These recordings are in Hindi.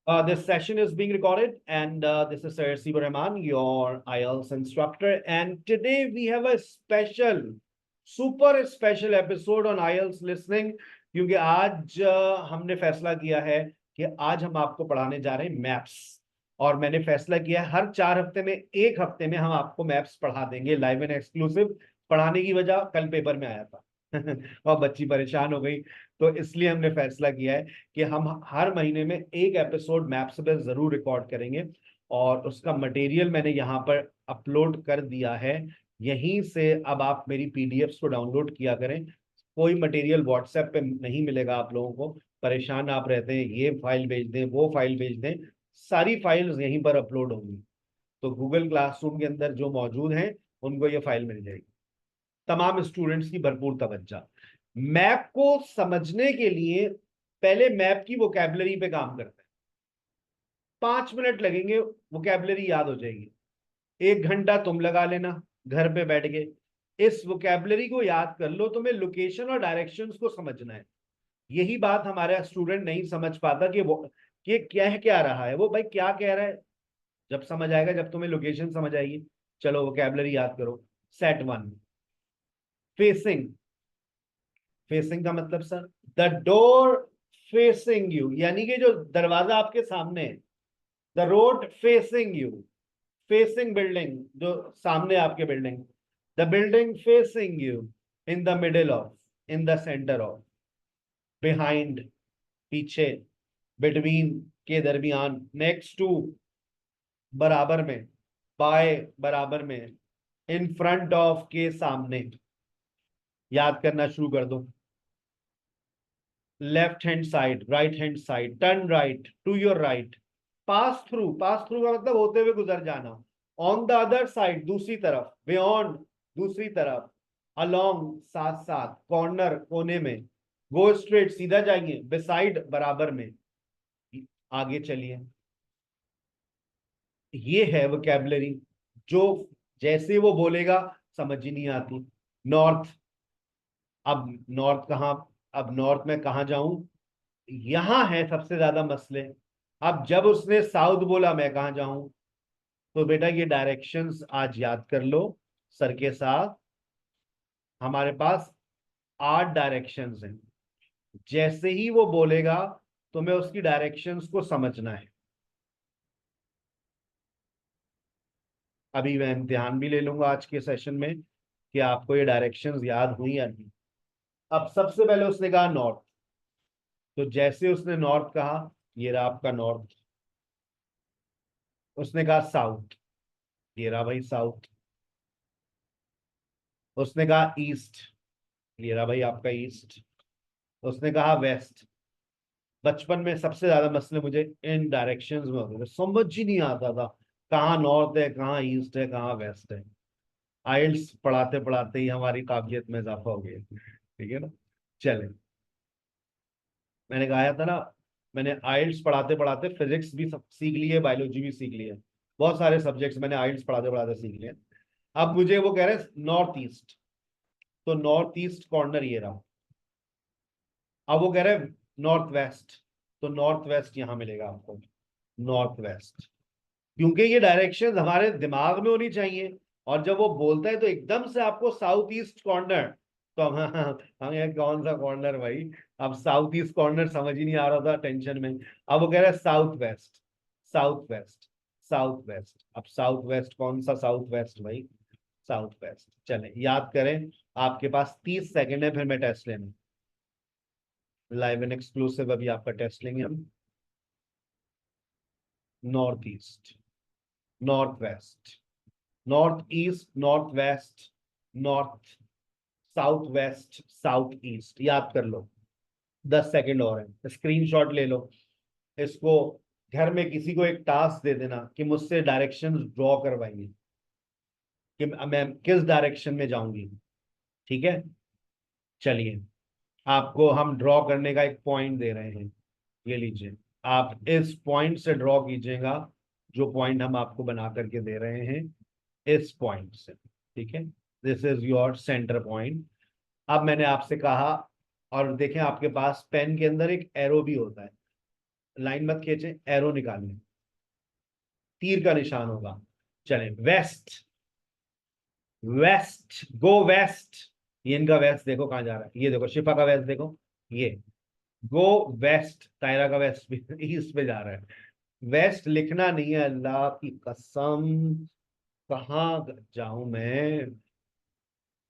This session is being recorded, and this is Sir Siva Rahman, your IELTS instructor. And today we have a super special episode on IELTS listening, क्योंकि आज हमने फैसला किया है कि आज हम आपको पढ़ाने जा रहे हैं मैप्स। और मैंने फैसला किया है हर 4 हफ्ते में एक हफ्ते में हम आपको मैप्स पढ़ा देंगे लाइव एंड एक्सक्लूसिव। पढ़ाने की वजह कल पेपर में आया था और बच्ची परेशान हो गई, तो इसलिए हमने फैसला किया है कि हम हर महीने में एक एपिसोड मैप्स पे जरूर रिकॉर्ड करेंगे। और उसका मटेरियल मैंने यहाँ पर अपलोड कर दिया है, यहीं से अब आप मेरी पीडीएफ्स को डाउनलोड किया करें। कोई मटेरियल व्हाट्सएप पे नहीं मिलेगा आप लोगों को, परेशान आप रहते हैं ये फाइल भेज दें वो फाइल भेज दें, सारी फाइल्स यहीं पर अपलोड होंगी। तो गूगल क्लासरूम के अंदर जो मौजूद हैं उनको ये फाइल मिल जाएगी। तमाम स्टूडेंट्स की भरपूर तवज्जो। मैप को समझने के लिए पहले मैप की वोकैबुलरी पे काम करते हैं। 5 मिनट लगेंगे, वोकैबुलरी याद हो जाएगी। 1 घंटा तुम लगा लेना घर पे बैठ के, इस वोकैबुलरी को याद कर लो। तुम्हें लोकेशन और डायरेक्शंस को समझना है। यही बात हमारा स्टूडेंट नहीं समझ पाता कि वो कि क्या रहा है, वो भाई क्या कह रहा है। जब समझ आएगा, जब तुम्हें लोकेशन समझ आएगी। चलो वोकैबुलरी याद करो। Set 1, facing. फेसिंग का मतलब sir, the door facing you, यानी कि जो दरवाजा आपके सामने है। The road facing you, facing building, जो सामने आपके building. The building facing you, in the middle of, in the centre of, behind पीछे, बिटवीन के दरमियान, नेक्स्ट टू बराबर में, बाय बराबर में, इन फ्रंट ऑफ के सामने। याद करना शुरू कर दो। Left hand side, right hand side, turn right, to your right, pass through. Pass through का मतलब होते हुए गुजर जाना। ऑन द अदर साइड, दूसरी तरफ, बियॉन्ड, दूसरी तरफ, अलोंग, साथ साथ, कॉर्नर, कोने में, गो स्ट्रेट, सीधा जाइए, बिसाइड, बराबर में। आगे चलिए। ये है वोकैबुलरी जो जैसे वो बोलेगा समझ ही नहीं आती। नॉर्थ, अब नॉर्थ कहाँ, अब नॉर्थ में कहाँ जाऊं, यहां है सबसे ज्यादा मसले। अब जब उसने साउथ बोला मैं कहां जाऊं, तो बेटा ये डायरेक्शंस आज याद कर लो सर के साथ। हमारे पास 8 डायरेक्शंस हैं। जैसे ही वो बोलेगा तुम्हें उसकी डायरेक्शंस को समझना है। अभी मैं इम्तिहान भी ले लूंगा आज के सेशन में कि आपको ये डायरेक्शंस याद हुई या नहीं। अब सबसे पहले उसने कहा नॉर्थ, तो जैसे उसने नॉर्थ कहा, ये रहा आपका नॉर्थ। उसने कहा साउथ, ये रहा भाई साउथ। उसने कहा ईस्ट, ये रहा भाई आपका ईस्ट। उसने कहा वेस्ट। बचपन में सबसे ज्यादा मसले मुझे इन डायरेक्शंस में होते थे, समझ ही नहीं आता था कहाँ नॉर्थ है, कहाँ ईस्ट है, कहाँ वेस्ट है। आइल्स पढ़ाते पढ़ाते ही हमारी काबिलियत में इजाफा हो गया। ठीक है ना। चले, मैंने कहा था ना, मैंने आइल्स पढ़ाते पढ़ाते फिजिक्स भी सब सीख ली है, बायोलॉजी भी सीख ली है। बहुत सारे सब्जेक्ट्स मैंने आइल्स पढ़ाते पढ़ाते सीख लिए। अब मुझे वो कह रहे हैं नॉर्थ ईस्ट, तो नॉर्थ ईस्ट कॉर्नर ये रहा। अब वो कह रहे हैं नॉर्थ वेस्ट, तो नॉर्थ वेस्ट यहां मिलेगा आपको, नॉर्थ वेस्ट। क्योंकि ये डायरेक्शन हमारे दिमाग में होनी चाहिए। और जब वो बोलता है तो एकदम से आपको साउथ ईस्ट कॉर्नर, तो हम ये कौन सा कॉर्नर भाई। अब साउथ ईस्ट कॉर्नर समझ ही नहीं आ रहा था, टेंशन में। अब वो कह रहा है south west, south west, south waste. अब साउथ वेस्ट कौन सा साउथ वेस्ट भाई, साउथ वेस्ट। चले याद करें। आपके पास 30 सेकंड है, फिर मैं टेस्ट लेना। लाइव एंड एक्सक्लूसिव अभी आपका टेस्ट लेंगे हम। North east, north waste, north east, north waste, north, south west, south east. याद कर लो। 10 सेकंड और है, स्क्रीनशॉट ले लो इसको। घर में किसी को एक टास्क दे देना कि मुझसे डायरेक्शंस ड्रॉ करवाइए कि मैं किस डायरेक्शन में जाऊंगी। ठीक है। चलिए, आपको हम ड्रॉ करने का एक पॉइंट दे रहे हैं, ये लीजिए। आप इस पॉइंट से ड्रॉ कीजिएगा, जो पॉइंट हम आपको बना करके दे रहे हैं, इस पॉइंट से। ठीक है, this is your centre point. अब मैंने आपसे कहा, और देखें आपके पास पेन के अंदर एक एरो भी होता है, लाइन मत खींचे, एरो निकालिए, तीर का निशान होगा। चले, वेस्ट, वेस्ट, गो वेस्ट। ये इनका वेस्ट देखो कहां जा रहा है, ये देखो शिफा का वेस्ट देखो, ये गो वेस्ट, तायरा का वेस्ट भी ईस्ट पे जा रहा है। वेस्ट लिखना नहीं है, अल्लाह की कसम, कहाँ जाऊं मैं।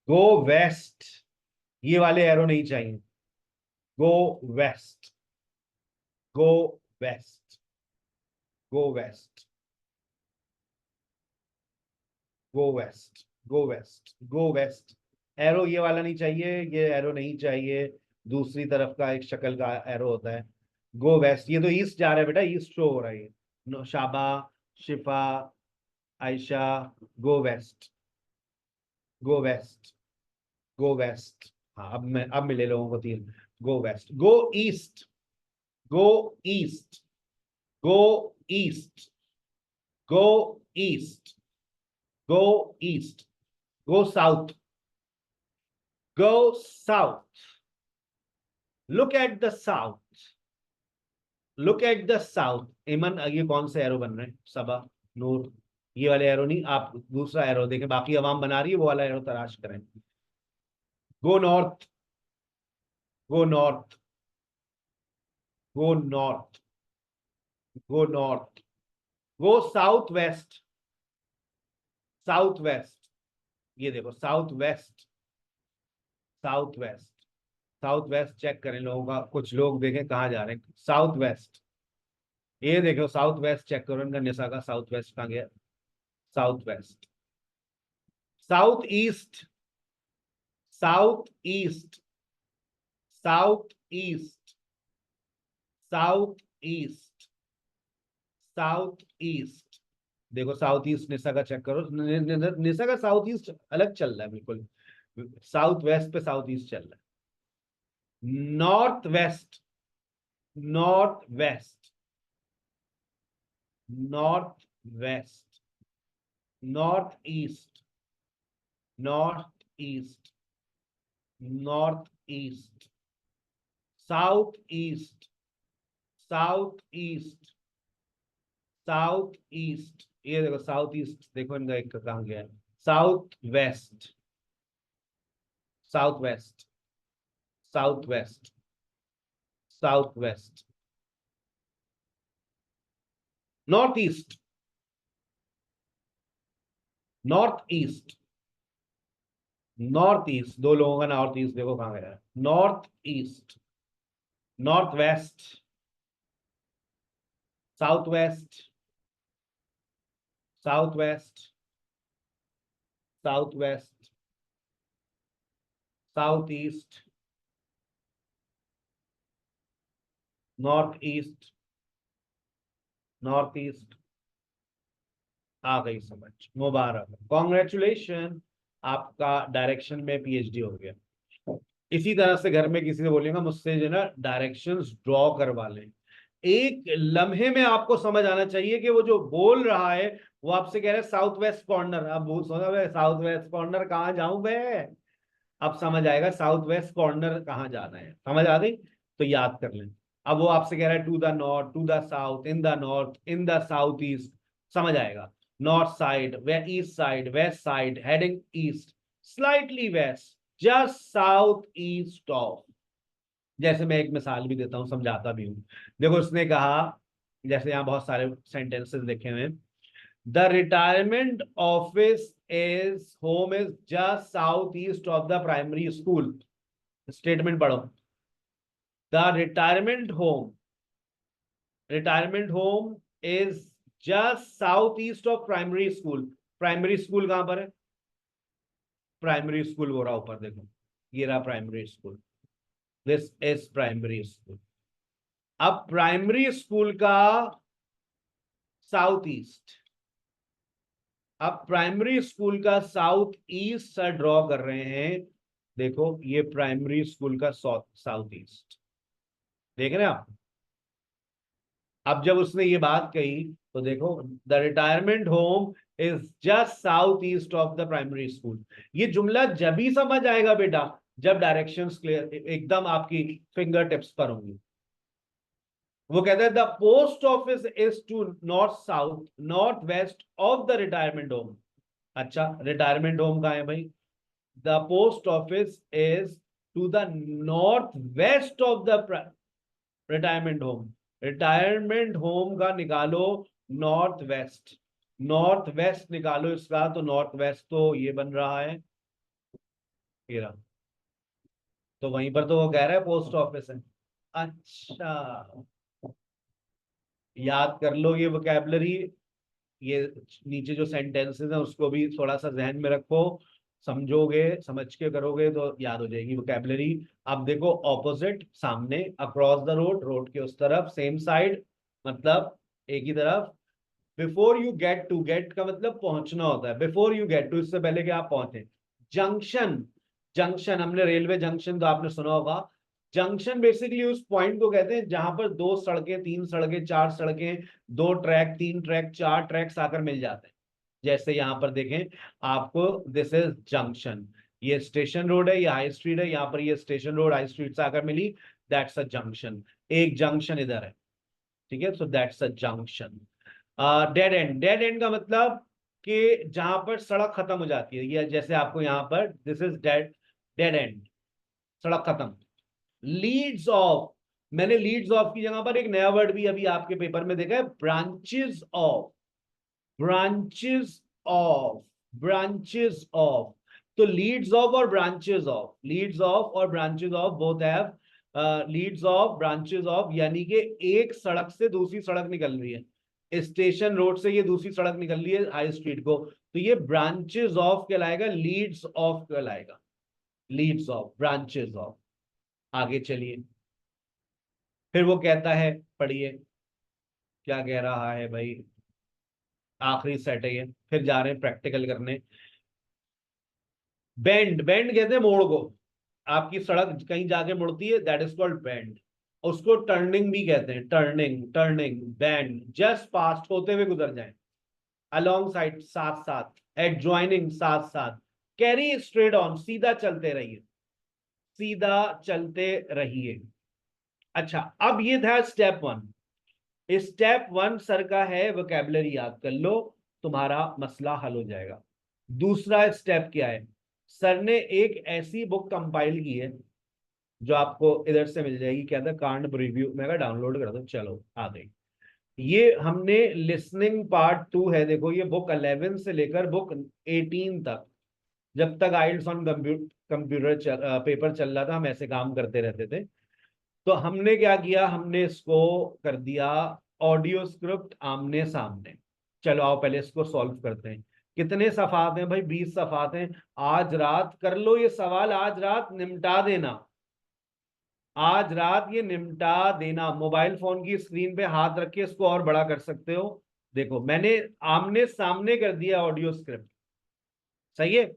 गो वेस्ट, ये वाले एरो नहीं चाहिए। गो west, go west, go west, go west, go west, go waste. Arrow ये वाला नहीं चाहिए, ये एरो नहीं चाहिए, दूसरी तरफ का एक शक्ल का एरो होता है। गो वेस्ट, ये तो ईस्ट जा रहा है बेटा, ईस्ट शो हो रहा है ये। Shaba, Shifa, Ayesha, go west, go west, go west. हाँ, अब मिले लोगों को तीन। Go west, go east, go east, go east, go east, go east, go south, go south, look at the south, look at the south. Iman, ये कौन से एरो बन रहे हैं, सबा, नूर, ये वाले एरो नहीं, आप दूसरा एरो देखें, बाकी अवाम बना रही है, वो वाला एरो तलाश करें। Go north, go north, go north, go north, go south west, south west, ये देखो south west, south west, south west check करें लोगों का, कुछ लोग देखें कहाँ जा रहे हैं, साउथ वेस्ट। ये देखो साउथ वेस्ट चेक करो इनका, निशा का साउथ वेस्ट कहाँ गया, south west, south east, south east, south east, south east, south east. देखो साउथ ईस्ट निशा का चेक करो, निशा का साउथ ईस्ट अलग चल रहा है बिल्कुल, साउथ वेस्ट पे साउथ ईस्ट चल रहा है। North west, north west, north west, north east, north east, north east, south east, south east, south east. ये देखो साउथ ईस्ट, देखो इनका एक कहाँ गया है, south west, south west, south west, south west, north east, north east, north east. दो लोगों का नॉर्थ ईस्ट देखो कहाँ गया है, north east, north west, south west, south west, south west, south east, north east, north east. आ गई समझ, मुबारक, कॉन्ग्रेचुलेशन, आपका डायरेक्शन में पीएचडी हो गया। इसी तरह से घर में किसी से बोलेगा मुझसे जो ना डायरेक्शंस ड्रॉ करवा लें, एक लम्हे में आपको समझ आना चाहिए कि वो जो बोल रहा है वो आपसे कह रहा है साउथ वेस्ट कॉर्नर। अब वो सोचा साउथ वेस्ट कॉर्नर कहाँ जाऊं मैं, अब समझ आएगा साउथ वेस्ट कॉर्नर कहाँ जाना है, समझ आ गई, तो याद कर लें। अब वो आपसे कह रहा है to the north, to the south, in the north, in the south east, समझ आएगा। North side, way east side, west side, heading east, slightly west, just south east of. जैसे मैं एक मिसाल भी देता हूं, समझाता भी हूं। देखो उसने कहा, जैसे यहाँ बहुत सारे सेंटेंसेस लिखे हुए हैं, the retirement office is home is just south east of the primary school. Statement पढ़ो, the retirement home is just south east of primary school. Primary school कहां पर है, प्राइमरी स्कूल हो रहा ऊपर देखो, ये रहा primary school, this is primary school. अब प्राइमरी स्कूल का साउथ ईस्ट, अब प्राइमरी स्कूल का साउथ ईस्ट से ड्रॉ कर रहे हैं, देखो ये प्राइमरी स्कूल का साउथ ईस्ट, देख रहे हैं आप। अब जब उसने ये बात कही तो देखो, the retirement home is just south east of the primary school. ये जुमला जब ही समझ आएगा बेटा जब डायरेक्शंस क्लियर एकदम आपकी फिंगर टिप्स पर होंगी। वो कहता है the post office is to north south north west of the retirement home. अच्छा, रिटायरमेंट होम कहाँ है भाई? The post office is to the north west of the retirement home. Retirement home का निकालो नॉर्थ वेस्ट, नॉर्थ वेस्ट निकालो इसका, तो नॉर्थ वेस्ट तो ये बन रहा है, ये रहा। तो वहीं पर तो वो कह रहा है पोस्ट ऑफिस है। अच्छा, याद कर लो ये वोकैबलरी, ये नीचे जो सेंटेंसेस हैं उसको भी थोड़ा सा जहन में रखो, समझोगे, समझ के करोगे तो याद हो जाएगी वोकैबलरी। अब देखो, ऑपोजिट, सामने, अक्रॉस द रोड, रोड के उस तरफ, सेम साइड, मतलब एक ही तरफ। Before you get to, get का मतलब पहुंचना होता है, बिफोर यू गेट टू, इससे पहले कि आप पहुंचे। जंक्शन, जंक्शन, हमने रेलवे जंक्शन तो आपने सुना होगा। जंक्शन बेसिकली उस पॉइंट को कहते हैं जहां पर दो सड़कें, तीन सड़कें, चार सड़कें, दो ट्रैक, तीन ट्रैक, चार ट्रैक्स आकर मिल जाते हैं। जैसे यहां पर देखें आपको, दिस इज जंक्शन, ये स्टेशन रोड है, ये हाई स्ट्रीट है, यहाँ पर ये स्टेशन रोड हाई स्ट्रीट से आकर मिली, दैट्स अ जंक्शन। एक जंक्शन इधर है, ठीक है, so that's a junction. Dead and, dead and का मतलब कि जहां पर सड़क खत्म हो जाती है, ये जैसे आपको यहां पर, this is dead, dead and, सड़क खत्म। लीड्स ऑफ, मैंने लीड्स ऑफ की जगह पर एक नया वर्ड भी अभी आपके पेपर में देखा है, branches of, branches of, branches of. तो लीड्स ऑफ और ब्रांचेस ऑफ, लीड्स ऑफ और branches of both have, Leeds of, branches of, यानी कि एक सड़क से दूसरी सड़क निकल रही है, स्टेशन रोड से ये दूसरी सड़क निकल रही है हाई स्ट्रीट को, तो ये ब्रांचेस ऑफ कहलाएगा, लीड्स ऑफ कहलाएगा, लीड्स ऑफ, ब्रांचेस ऑफ। आगे चलिए, फिर वो कहता है, पढ़िए क्या कह रहा है भाई, आखिरी सेट है ये, फिर जा रहे हैं प्रैक्टिकल करने। बेंड, बेंड कहते हैं मोड़ को, आपकी सड़क कहीं जाके मुड़ती है, दैट इज कॉल्ड बेंड। उसको टर्निंग भी कहते हैं, turning, turning, bend, just passed, होते हुए गुजर जाए, अलोंग साइड, साथ साथ, एडजॉइनिंग, साथ साथ, कैरी स्ट्रेट ऑन, सीधा चलते रहिए, सीधा चलते रहिए। अच्छा, अब ये था step one. Step one sir का है, वोकैबुलरी याद कर लो, तुम्हारा मसला हल हो जाएगा। दूसरा स्टेप क्या है? सर ने एक ऐसी बुक कंपाइल की है जो आपको इधर से मिल जाएगी, क्या था, कार्नब रिव्यू, मैं डाउनलोड कर दूं, चलो आ गई। ये हमने लिसनिंग पार्ट 2 है, देखो ये बुक 11 से लेकर बुक 18 तक, जब तक आइल्स ऑन कंप्यूटर पेपर चल रहा था, हम ऐसे काम करते रहते थे। तो हमने क्या किया, हमने इसको कर दिया ऑडियो स्क्रिप्ट आमने सामने। चलो आओ पहले इसको सॉल्व करते हैं। कितने सफात हैं भाई? 20 सफात हैं। आज रात कर लो ये सवाल, आज रात निपटा देना, आज रात ये निपटा देना। मोबाइल फोन की स्क्रीन पे हाथ रख के इसको और बड़ा कर सकते हो। देखो मैंने आमने सामने कर दिया ऑडियो स्क्रिप्ट, सही है।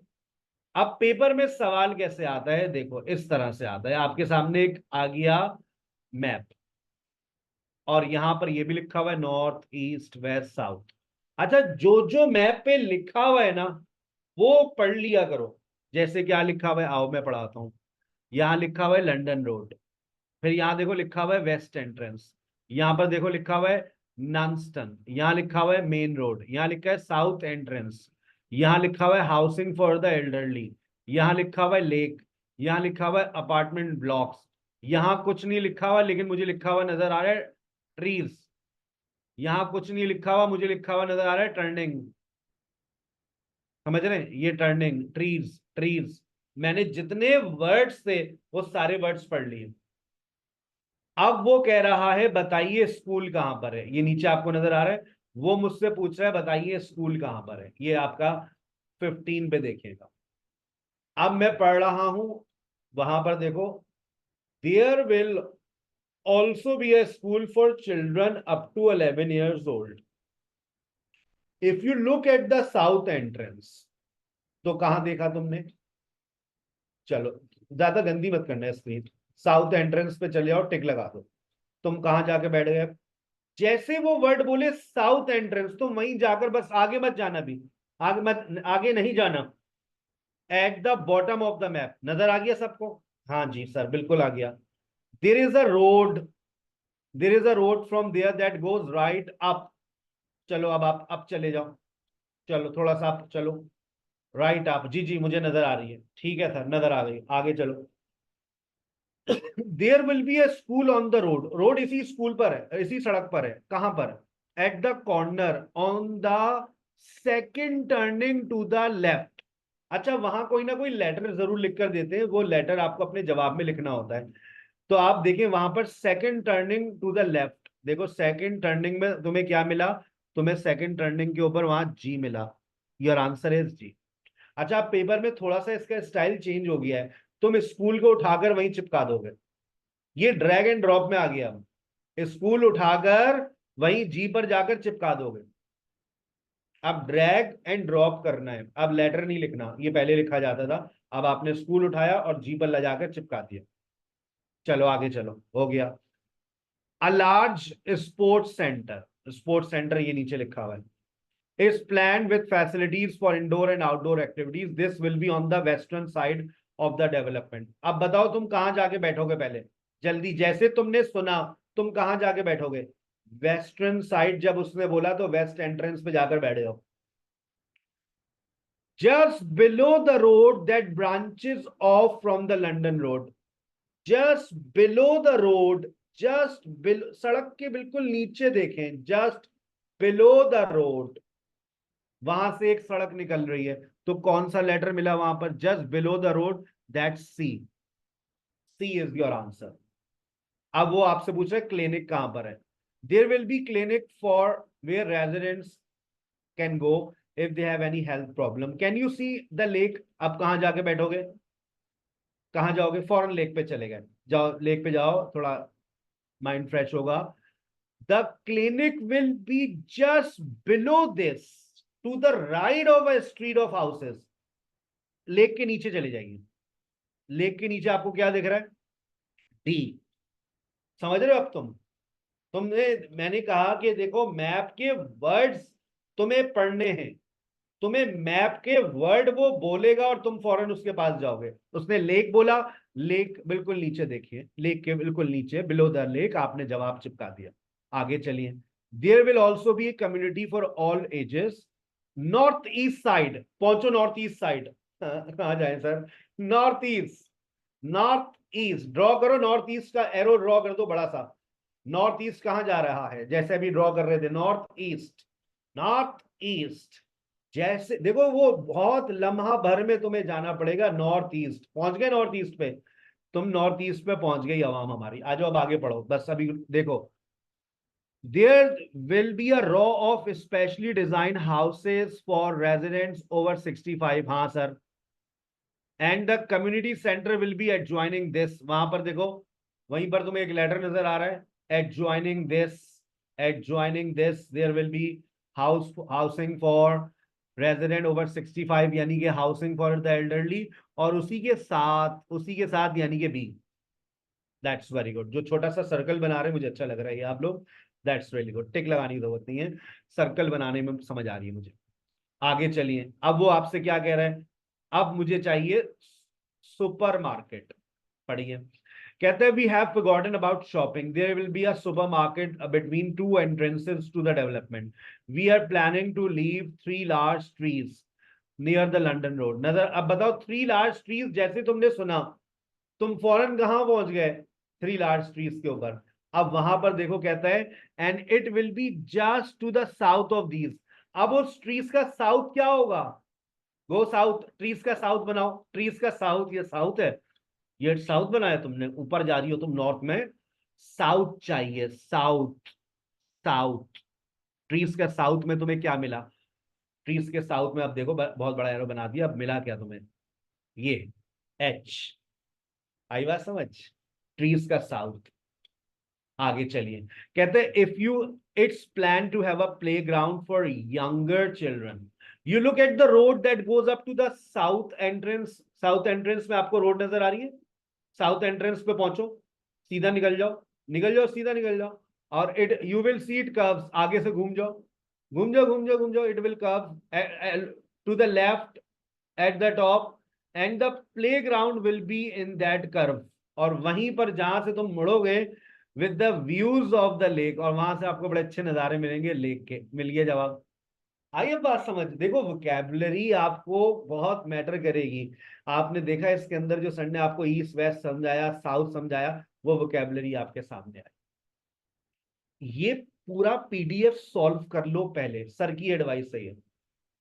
अब पेपर में सवाल कैसे आता है, देखो इस तरह से आता है, आपके सामने एक आ गया मैप, और यहां पर ये भी लिखा हुआ है नॉर्थ ईस्ट वेस्ट साउथ। अच्छा, जो जो मैप पे लिखा हुआ है ना, वो पढ़ लिया करो। जैसे क्या लिखा हुआ है, आओ मैं पढ़ाता हूं। यहां लिखा हुआ है लंदन रोड, फिर यहां देखो लिखा हुआ है वेस्ट एंट्रेंस, यहां पर देखो लिखा हुआ है नंस्टन, यहां लिखा हुआ है मेन रोड, यहां लिखा है साउथ एंट्रेंस, यहां लिखा हुआ है हाउसिंग फॉर द एल्डरली, यहां लिखा हुआ है लेक, यहां लिखा हुआ है अपार्टमेंट ब्लॉक्स, यहां कुछ नहीं लिखा हुआ लेकिन मुझे लिखा हुआ नजर आ रहा है ट्रीज, यहां कुछ नहीं लिखा हुआ, मुझे लिखा हुआ नजर आ रहा है टर्निंग, समझ रहे हैं, ये टर्निंग, ट्रीज, ट्रीज। मैंने जितने वर्ड्स थे वो सारे वर्ड्स पढ़ लिए। अब वो कह रहा है बताइए स्कूल कहां पर है, ये नीचे आपको नजर आ रहा है, वो मुझसे पूछ रहा है बताइए स्कूल कहां पर है, ये आपका 15 पे देखिएगा। अब मैं पढ़ रहा हूं, वहां पर देखो, there will also be a school for children up to 11 years old if you look at the south entrance. तो कहां देखा तुमने? चलो ज्यादा गंदी मत करना है स्क्रीन, साउथ एंट्रेंस पे चले जाओ, टिक लगा दो। तुम कहां जाके बैठ गए? जैसे वो वर्ड बोले साउथ एंट्रेंस, तो वहीं जाकर, बस आगे मत जाना भी, आगे मत, आगे नहीं जाना। At the bottom of the map, नजर आ गया सबको? हाँ जी सर, बिल्कुल आ गया। There is a road, there is a road from there that goes right up. चलो अब आप अब चले जाओ, चलो थोड़ा सा आप चलो, राइट अप। जी जी मुझे नजर आ रही है, ठीक है सर, नजर आ गई, आगे चलो। There will be a school on the road, road इसी स्कूल पर है, इसी सड़क पर है, कहां पर? At the corner on the second turning to the left. अच्छा, वहां कोई ना कोई लेटर जरूर लिख कर देते हैं, वो लेटर आपको अपने जवाब में लिखना होता है। तो आप देखें वहां पर second turning to the left, देखो सेकंड टर्निंग में तुम्हें क्या मिला? तुम्हें सेकंड टर्निंग के ऊपर वहां जी मिला। योर आंसर इज जी। अच्छा, पेपर में थोड़ा सा इसका स्टाइल चेंज हो गया है, तुम स्कूल को उठाकर वहीं चिपका दोगे। ये ड्रैग एंड ड्रॉप में आ गया। हम स्कूल उठाकर वहीं जी पर जाकर चिपका दोगे। अब ड्रैग एंड ड्रॉप करना है, अब लेटर नहीं लिखना, ये पहले लिखा जाता था। अब आपने स्कूल उठाया और जी पर ले जाकर चिपका दिया। चलो आगे चलो, हो गया। A large sports centre, sports centre ये नीचे लिखा हुआ है, is planned with facilities for indoor and outdoor activities. This will be on the western side of the development. अब बताओ तुम कहां जाके बैठोगे पहले, जल्दी, जैसे तुमने सुना तुम कहां जाके बैठोगे? वेस्टर्न साइड जब उसने बोला तो वेस्ट एंट्रेंस पे जाकर बैठे हो। Just below the road that branches of from the London road, just below the road, just below, सड़क के बिल्कुल नीचे देखें, जस्ट बिलो द रोड, वहां से एक सड़क निकल रही है। तो कौन सा लेटर मिला वहां पर? Just below the road, that C. C is your answer. अब वो आपसे पूछ रहे क्लिनिक कहां पर है। There will be clinic for where residents can go if they have any health problem. Can you see the lake? अब कहां जाके बैठोगे, कहां जाओगे? फौरन लेक पे चले गए, जाओ लेक पे जाओ, थोड़ा माइंड फ्रेश होगा। The clinic will be just below this, to the right of a street of houses. Lake के नीचे चले जाइए, लेक के नीचे आपको क्या दिख रहा है? डी। समझ रहे हो अब तुमने, मैंने कहा कि देखो मैप के वर्ड्स तुम्हें पढ़ने हैं, तुम्हें मैप के वर्ड वो बोलेगा और तुम फौरन उसके पास जाओगे। उसने लेक बोला, लेक बिल्कुल नीचे देखिए, लेक के बिल्कुल नीचे बिलो द लेक, आपने जवाब चिपका दिया। आगे चलिए। There will also be community for all ages. North east side पहुंचो, नॉर्थ ईस्ट साइड। कहा जाए sir? North east, north east draw करो, नॉर्थ ईस्ट का एरो ड्रॉ कर दो बड़ा सा। नॉर्थ ईस्ट कहां जा रहा है? जैसे अभी ड्रॉ कर रहे थे, नॉर्थ ईस्ट, नॉर्थ ईस्ट। जैसे देखो वो बहुत लम्हा भर में तुम्हें जाना पड़ेगा नॉर्थ ईस्ट। पहुंच गए नॉर्थ ईस्ट पे? तुम नॉर्थ ईस्ट पे पहुंच गई आवाम हमारी। आ जाओ अब आगे पढ़ो, बस अभी देखो। There will be a row of specially design houses for residents over 65। हाँ सर। And the community centre will be adjoining this. वहां पर देखो, वहीं पर तुम्हें एक लेटर नजर आ रहा है, adjoining this, adjoining this. There will be housing for resident over 65, यानी कि हाउसिंग फॉर द एल्डरली। और उसी के साथ यानी कि बी। That's very good. जो छोटा सा सर्कल बना रहे हैं मुझे अच्छा लग रहा है ये आप लोग। That's really good. टिक लगाने की जरूरत नहीं है, सर्कल बनाने में समझ आ रही है मुझे। आगे चलिए। अब वो आपसे क्या कह रहा है? अब मुझे चाहिए सुपरमार्केट। पढ़िए। कहते हैं we have forgotten about shopping, there will be a supermarket between two entrances to the development. We are planning to leave 3 large trees near the London road. नजर, अब बताओ 3 large trees जैसे तुमने सुना, तुम फौरन कहां पहुंच गए? 3 large trees के ऊपर। अब वहां पर देखो कहता है and it will be just to the south of these. अब उस ट्रीज का साउथ क्या होगा? गो साउथ, ट्रीज का साउथ बनाओ, ट्रीज का साउथ, ये साउथ है, ये साउथ बनाया तुमने, ऊपर जा रही हो तुम नॉर्थ में, साउथ चाहिए, साउथ, साउथ। ट्रीज का साउथ में तुम्हें क्या मिला? ट्रीज के साउथ में अब देखो बहुत बड़ा एरो बना दिया, अब मिला क्या तुम्हें? ये एच। आई बात समझ? ट्रीज का साउथ। आगे चलिए। कहते हैं if you, it's plan to have a प्ले ग्राउंड for younger children. You look at the road that goes up to the south entrance. South entrance में आपको रोड नजर आ रही है? साउथ एंट्रेंस पे पहुंचो, सीधा निकल जाओ, निकल जाओ, सीधा निकल जाओ। और it you will see it curves, आगे से घूम जाओ, घूम जाओ, घूम जाओ, घूम जाओ, it will curve to the left at the top and the playground will be in that curve. और वहीं पर जहां से तुम मुड़ोगे with the views of the lake, और वहां से आपको बड़े अच्छे नजारे मिलेंगे लेक के। मिल गया जवाब। आइए बात समझ, देखो वोकैबुलरी आपको बहुत मैटर करेगी। आपने देखा इसके अंदर जो सर ने आपको ईस्ट वेस्ट समझाया, साउथ समझाया, वो वोकैबुलरी आपके सामने आई। ये पूरा पीडीएफ सॉल्व कर लो पहले, सर की एडवाइस है ये।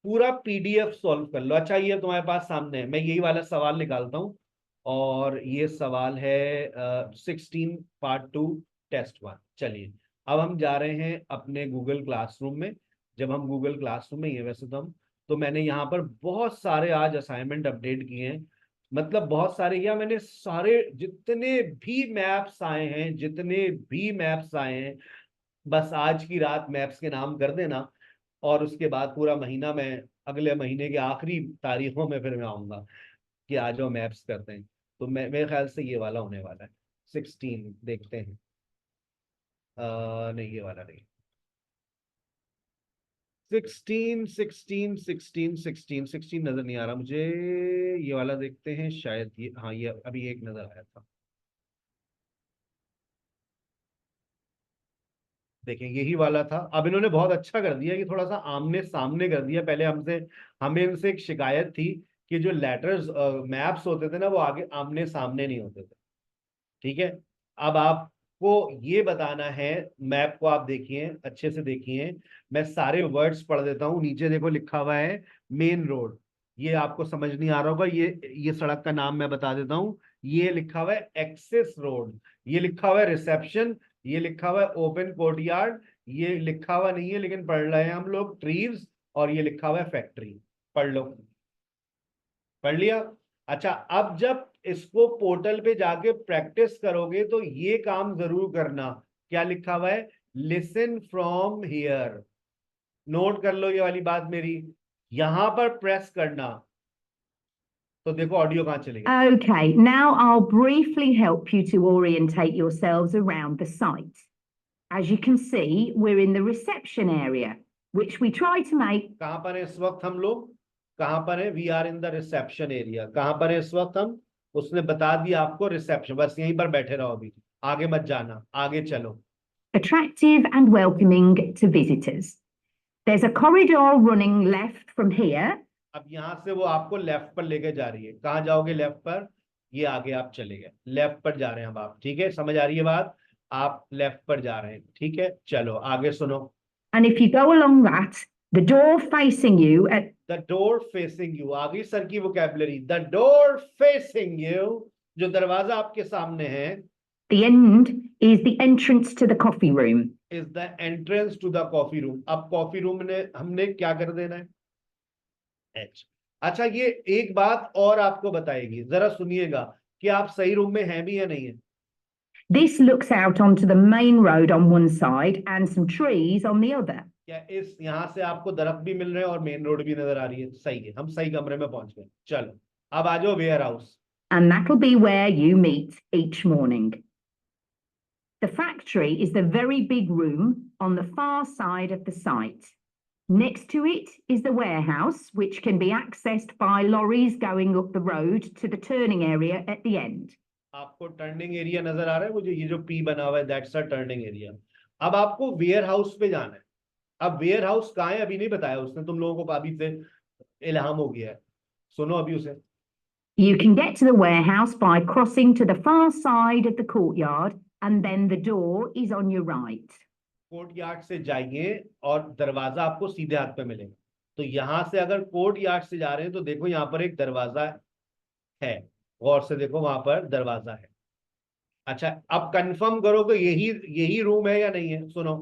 पूरा पीडीएफ सॉल्व कर लो। अच्छा ये तुम्हारे पास सामने है, मैं यही वाला सवाल निकालता हूं। और ये सवाल है 16 पार्ट 2 टेस्ट 1। चलिए अब हम जा रहे हैं अपने गूगल क्लासरूम में। जब हम गूगल क्लासरूम में, ये वैसे तो हम, तो मैंने यहाँ पर बहुत सारे आज असाइनमेंट अपडेट किए हैं। मतलब बहुत सारे, या मैंने सारे जितने भी मैप्स आए हैं, जितने भी मैप्स आए हैं, बस आज की रात मैप्स के नाम कर देना। और उसके बाद पूरा महीना मैं, अगले महीने के आखिरी तारीखों में फिर मैं आऊंगा कि आ जाओ मैप्स करते हैं। तो मैं, मेरे ख्याल से ये वाला होने वाला है। 16 देखते हैं। नहीं ये वाला नहीं। 16 नजर नहीं आ रहा मुझे। ये वाला देखते हैं, शायद ये, हाँ ये अभी एक नजर आया था। देखें यही वाला था। अब इन्होंने बहुत अच्छा कर दिया कि थोड़ा सा आमने सामने कर दिया। पहले हमसे, हमें इनसे एक शिकायत थी कि जो लेटर्स मैप्स होते थे ना, वो आगे आमने सामने नहीं होते थे। ठीक है। अब आपको ये बताना है, मैप को आप देखिए, अच्छे से देखिए। मैं सारे वर्ड्स पढ़ देता हूँ। नीचे देखो लिखा हुआ है मेन रोड। ये आपको समझ नहीं आ रहा होगा, ये सड़क का नाम मैं बता देता हूँ। ये लिखा हुआ है एक्सेस रोड, ये लिखा हुआ है रिसेप्शन, ये लिखा हुआ है ओपन कोर्टयार्ड, ये लिखा हुआ नहीं है लेकिन पढ़ रहे हैं हम लोग, ट्रीज, और ये लिखा हुआ है फैक्ट्री। पढ़ लो। पढ़ लिया। अच्छा अब जब इसको पोर्टल पे जाके प्रैक्टिस करोगे तो ये काम जरूर करना। क्या लिखा हुआ है? Listen from here. नोट कर लो ये वाली बात मेरी। यहां पर प्रेस करना। तो देखो ऑडियो कहां चले गया। Okay, now I'll briefly help you to orientate yourselves around the site. As you can see, we're in the reception area, which we try to make. कहां पर है इस वक्त हम लोग? कहां पर है? We are in the reception area. कहां पर है इस वक्त हम? उसने बता दिया आपको, रिसेप्शन। बस यहीं पर बैठे रहो अभी, आगे मत जाना, आगे चलो। Attractive and welcoming to visitors. There's a corridor running left from here. अब यहां से वो आपको लेफ्ट पर लेके जा रही है। कहाँ जाओगे लेफ्ट पर? ये आगे आप चले गए, लेफ्ट पर जा रहे हैं अब आप। ठीक है, समझ आ रही है बात? आप लेफ्ट पर जा रहे हैं। ठीक है, चलो आगे सुनो। And if you go along that, the door facing you at the door facing you, आगे सर की vocabulary. The door facing you, जो दरवाजा आपके सामने है, the end is the entrance to the coffee room. Is the entrance to the coffee room. अब कॉफी रूम ने हमने क्या कर देना है? एच। अच्छा ये एक बात और आपको बताएगी, जरा सुनिएगा कि आप सही रूम में हैं भी या नहीं है। This looks out onto the main road on one side and some trees on the other. क्या इस यहां से आपको दरख्त भी मिल रहे हैं और मेन रोड भी नजर आ रही है? सही है, हम सही कमरे में पहुंच गए। चलो अब आ जाओ warehouse. And that'll be where you meet each morning. The factory is the very big room on the far side of the site. Next to it is the warehouse, which can be accessed by lorries going up the road to the turning area at the end. आपको टर्निंग एरिया नजर आ रहा है? मुझे ये जो पी बना हुआ है, दैट्स अ टर्निंग एरिया। अब आपको वेयर हाउस पे जाना है। अब वेयर हाउस कहाँ है अभी नहीं बताया उसने, तुम लोगों को अभी से इल्हाम हो गया है। सुनो अभी उसे। You can get to the warehouse by crossing to the far side of the courtyard, and then the door is on your right. Court yard से जाइए और दरवाजा आपको सीधे हाथ पे मिलेगा। तो यहां से अगर कोर्ट यार्ड से जा रहे हैं तो देखो यहाँ पर एक दरवाजा है, गौर से देखो वहां पर दरवाजा है। अच्छा अब कंफर्म करो कि यही यही रूम है या नहीं है। सुनो,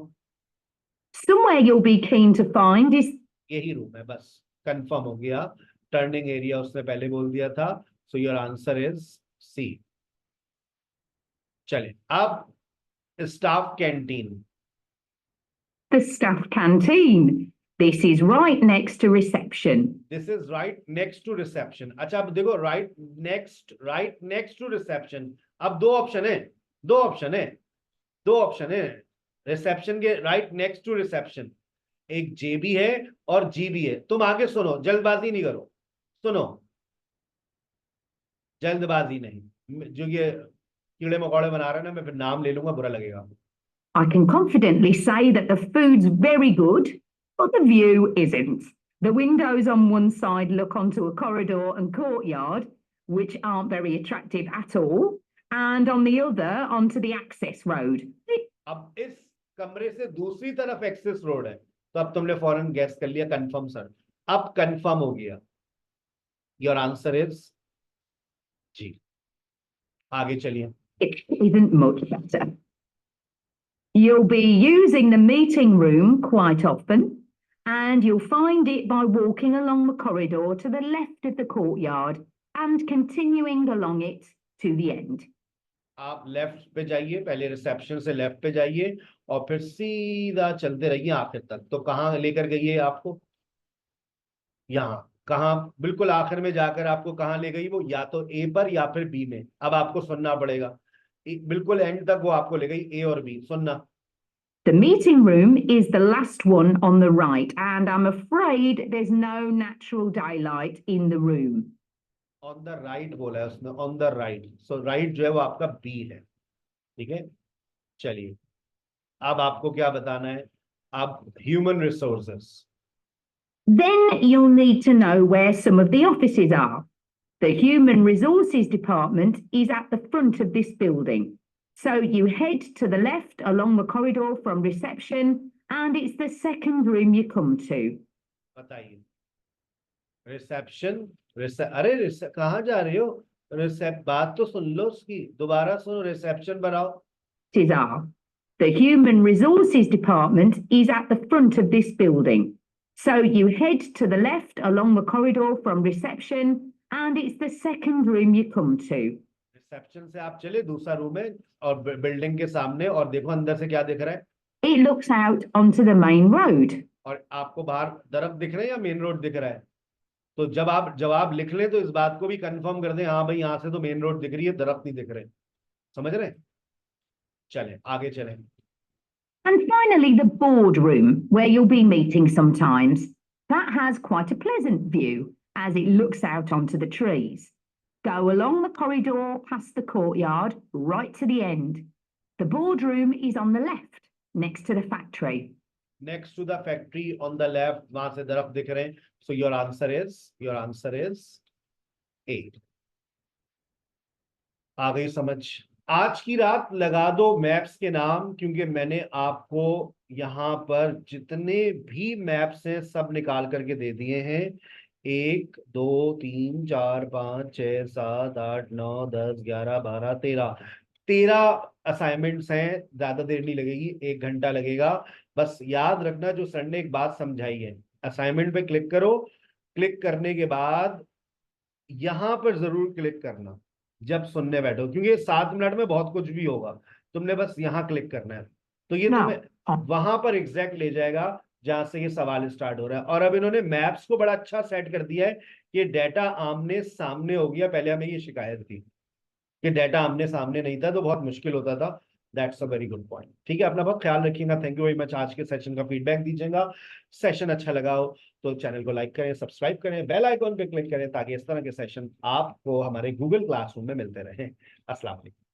Somewhere you'll be keen to find is यही रूम है, बस कंफर्म हो गया। टर्निंग एरिया उसने पहले बोल दिया था। So your answer is C. चलिए अब staff canteen. the staff canteen. This is right next to reception. This is right next to reception. अच्छा अब देखो, राइट नेक्स्ट टू रिसेप्शन। अब दो ऑप्शन है, दो ऑप्शन है, दो ऑप्शन है। रिसेप्शन के राइट नेक्स्ट टू रिसेप्शन, एक जे भी है और जी भी है। तुम आगे सुनो, जल्दबाजी नहीं करो। सुनो, जल्दबाजी नहीं। जो ये कीड़े मकोड़े बना रहे हैं ना, मैं फिर नाम ले लूंगा, बुरा लगेगा। I can confidently say that the food's very good, but the view isn't. The windows on one side look onto a corridor and courtyard, which aren't very attractive at all, and on the other onto the access road. अब इस कमरे से दूसरी तरफ एक्सेस रोड है, तो अब तुमने फौरन गैस कर लिया कंफर्म सर, अब कंफर्म हो गया। योर आंसर इज जी। आगे चलिए। It isn't much better. You'll be using the meeting room quite often, and you'll find it by walking along the corridor to the left of the courtyard and continuing along it to the end. आप लेफ्ट पे जाइए, पहले रिसेप्शन से लेफ्ट पे जाइए और फिर सीधा चलते रहिए आखिर तक। तो कहाँ लेकर गई है आपको? यहाँ। कहाँ? बिल्कुल आखिर में जाकर आपको कहाँ ले गई वो? या तो ए पर या फिर बी में। अब आपको सुनना पड़ेगा, बिल्कुल एंड तक वो आपको ले गई, ए और बी। सुनना। The meeting room is the last one on the right, and I'm afraid there's no natural daylight in the room. On the right बोला है उसने, on the right. So right जो है वो आपका बी है, ठीक है। चलिए, अब आपको क्या बताना है? आप human resources. Then you'll need to know where some of the offices are. The Human Resources Department is at the front of this building. So you head to the left along the corridor from reception, and it's the second room you come to. बताइए। रिसेप्शन, अरे कहाँ जा रही हो? बात तो सुन लो उसकी, दोबारा सुनो, रिसेप्शन बनाओ। Are. The Human Resources Department is at the front of this building. So you head to the left along the corridor from reception, and it's the second room you come to. Reception से आप चले दूसरा रूम है और बिल्डिंग के सामने, और देखो अंदर से क्या दिख रहा है? It looks out onto the main road. और आपको बाहर दरख्त दिख रहे हैं या मेन रोड दिख रहा है? तो जब आप जवाब लिख लें तो इस बात को भी कंफर्म कर दें, हाँ भाई यहाँ से तो मेन रोड दिख रही है, दरख्त नहीं दिख रहे। समझ रहे? चलें आगे चलें। And finally, the boardroom, where you'll be meeting sometimes. That has quite a pleasant view as it looks out onto the trees. Go along the corridor past the courtyard, right to the end. The boardroom is on the left, next to the factory. Next to the factory on the left, वहां से दरख्त दिख रहे हैं। So your answer is A. आ गई समझ? आज की रात लगा दो मैप्स के नाम, क्योंकि मैंने आपको यहाँ पर जितने भी मैप्स हैं सब निकाल करके दे दिए हैं। 1 2 3 4 5 6 7 8 9 10 11 12 13 असाइनमेंट्स हैं। ज्यादा देर नहीं लगेगी, 1 घंटा लगेगा। बस याद रखना जो सर ने एक बात समझाई है, असाइनमेंट पे क्लिक करो, क्लिक करने के बाद यहां पर जरूर क्लिक करना जब सुनने बैठो, क्योंकि 7 मिनट में बहुत कुछ भी होगा, तुमने बस यहाँ क्लिक करना है। तो ये तुम्हें वहां पर एग्जैक्ट ले जाएगा जहां से ये सवाल स्टार्ट हो रहा है। और अब इन्होंने मैप्स को बड़ा अच्छा सेट कर दिया है कि डेटा आमने सामने हो गया। पहले हमें ये शिकायत थी कि डेटा आमने सामने नहीं था, तो बहुत मुश्किल होता था। That's a very good point. ठीक है, अपना बहुत ख्याल रखिएगा। Thank you very much. आज के सेशन का फीडबैक दीजिएगा। सेशन अच्छा लगा हो तो चैनल को लाइक करें, सब्सक्राइब करें, बेल आइकॉन पे क्लिक करें, ताकि इस तरह के सेशन आपको हमारे गूगल क्लासरूम में मिलते रहें। अस्सलाम वालेकुम।